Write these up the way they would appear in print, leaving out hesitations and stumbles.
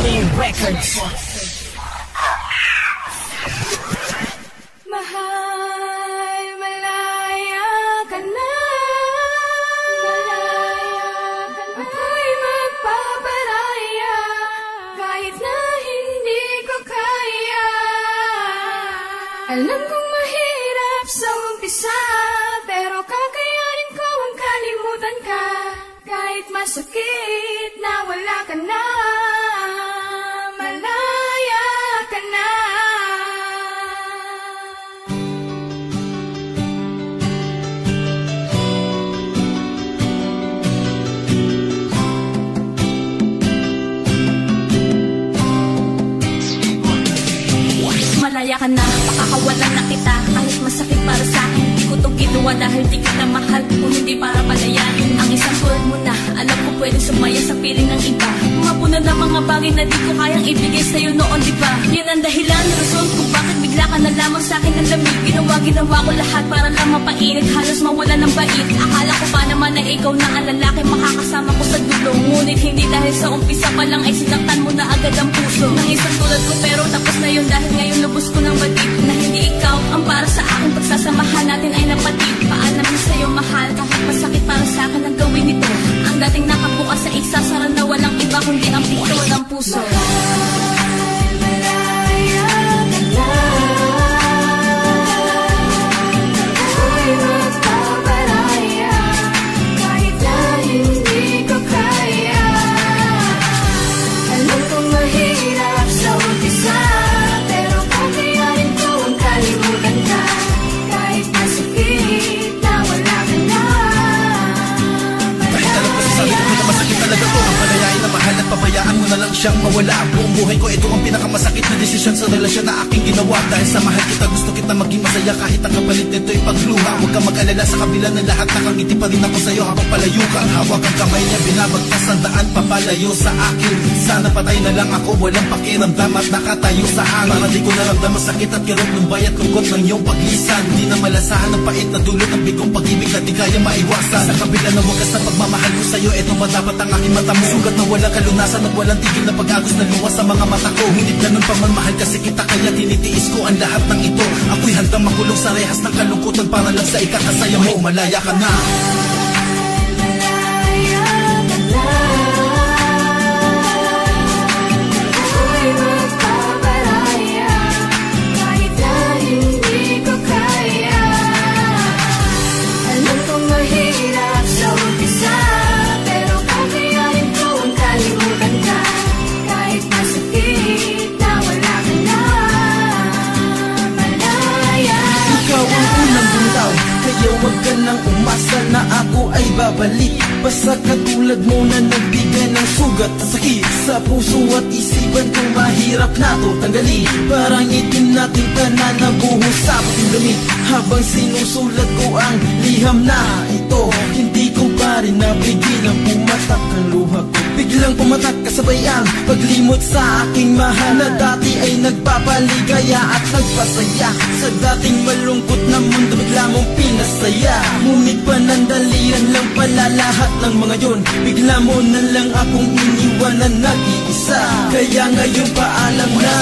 Clean Records. Mahal, malaya ka na. Ako'y magpaparaya kahit na hindi ko kaya. Alam kong mahirap sa umpisa, pero kakayanin ko ang kalimutan ka. Kahit masakit na wala ka na, malaya ka na. Malaya ka na, pakakawalan na kita. Kahit masakit para sa akin, di ko to ginawa dahil di kita mahal, kung hindi para palayain. Ang isang tulad mo na, alam ko pwede sumaya sa piling ng iba. Mapuno na mga bagay na di ko kayang ibigay sa'yo noon, di ba? Yan ang dahilan, rason kung bakit bigla ka na lamang sa'kin ng lamig. Ginawa ko lahat para lang mapainit, halos mawala ng bait. Akala ko pa naman na ikaw na ang lalaki makakasama ko sa dulo. Ngunit hindi, dahil sa umpisa pa lang ay sinaktan mo na agad ang puso ng isang tulad ko. Pero tapos na yun dahil ngayon lubos ko ng batid na hindi ikaw ang para sa akin. Pagsasamahan natin ay napatid. Paalamin sa'yo mahal, kahit masakit para sa akin ang gawin ito. Ang dating nakabukas sa isasara na walang iba kundi ang pinto ng puso. Pabayaan mo na lang siyang mawala. Buong buhay ko ito ang pinakamasakit na desisyon sa relasyon na aking ginawa. Dahil sa mahal kita, gusto kita maging masaya kahit ang kapalit nito'y pagluha. Huwag kang mag-alala, sa kabila ng lahat, nakangiti pa rin ako sa'yo habang palayo ka. Hawak ang kamay niya, binabagtas ang daan papalayo sa akin. Sana patay na lang ako, walang pakiramdam at nakatayo sa hangin. Para di ko naramdaman sakit at kirot ng bayat lungkot ng iyong paglisan. Di na malasahan ang pait na dulot ng bigong pag-ibig na di kaya maiwasan. Sa kabila ng wagas na pagmamahal ko sa'yo, ito ba dapat ang aking mata mo? Sugat na walang kalunasan at walang tigil na pag-agos na luwas sa mga mata ko. Ngunit ganun pa man, mahal kasi kita, kaya tinitiis ko ang lahat ng ito. Ako'y handang makulong sa rehas ng kalungkutan para lang sa ikakasaya mo. Malaya ka na. Huwag ka nang umasa na ako ay babalik. Basta katulad mo na nagbigay ng sugat at sakit sa puso at isipan kung mahirap na to tanggalin. Parang itim natin tanan na buhos sa puting damit. Habang sinusulat ko ang liham na ito, hindi ko pa rin napigilang pumatak ang luha ko. Biglang pumatak kasabay ang paglimot sa aking mahal na dati ay nagpapaligaya at nagpasaya. Sa dating malungkot na mundo bigla mong pinasaya. Ngunit panandalian lang pala lahat ng mga yun. Bigla mo na lang akong iniwan na nag-iisa. Kaya ngayon paalam na.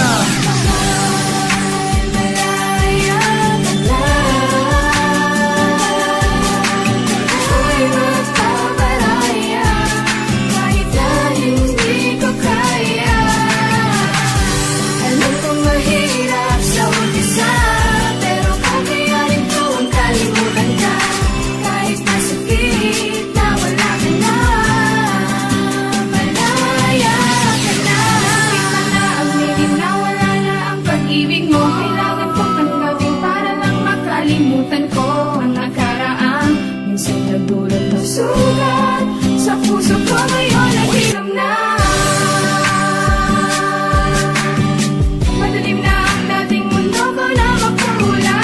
Sugat sa puso ko ngayon ay hiram na. Madilim na ang dating mundo ko na magkulay.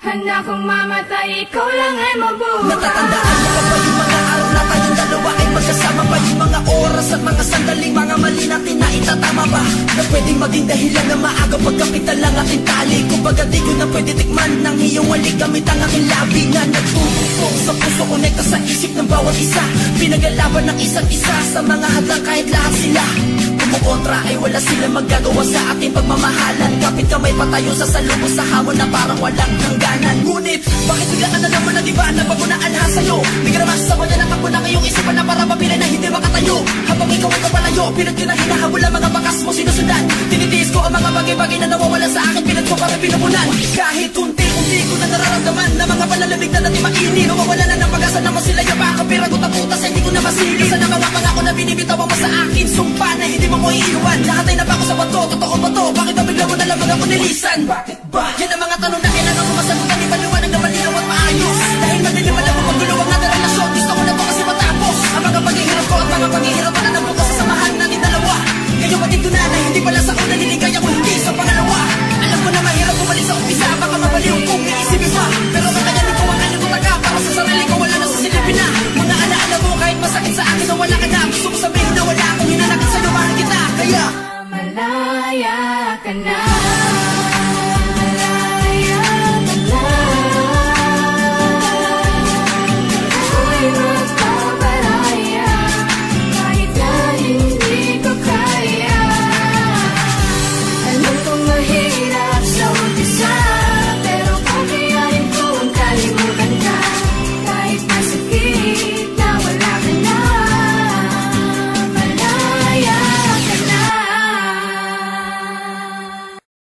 Handa kong mamatay, ikaw lang ay mabuhay. Natatandaan mo pa ba yung mga araw na tayong dalawa ay magkasama pa? Yung mga oras at mga sandaling mga mali natin na itatama ba? Na pwedeng maging dahilan na maaga pagkapital lang aking tali. Kumbaga di ko na pwede tikman ng iyong walik gamit ang aking labi na nagtutugtog sa puso, konekta sa isip ng bawat isa. Pinagalaban ng isa't isa sa mga hadlang kahit lahat sila kumukontra ay wala silang magagawa sa ating pagmamahalan. Kapit kamay patayo sa salubong sa hamon na parang walang hangganan. Ngunit bakit bigla ka na naman na diba na bago na alha sa'yo? Di ka naman sasawa na nakakbo ng iyong isipan na para mapilay na hindi makatayo. Habang ikaw ay kapalayo, pinag yun na hinahabol ang mga bakas mo sinusundan. Tinitiis ko ang mga bagay-bagay na nawawala sa akin, pinag ko para pinapunan. Kahit unti-unti ko na nararamdaman na mga palalamig na natin mainit. Nawawala na ng pag-asa na mo sila yung pakapiragot at putas ay hindi ko na masili. Sa na mga pangako na binibitawan mo sa akin, sumpa na hindi mo iiwan. Lahat ay napako sa bato, totoo ba to? Bakit ba bigla mo na lang ako nilisan? Bakit ba? Yan ang mga tanong na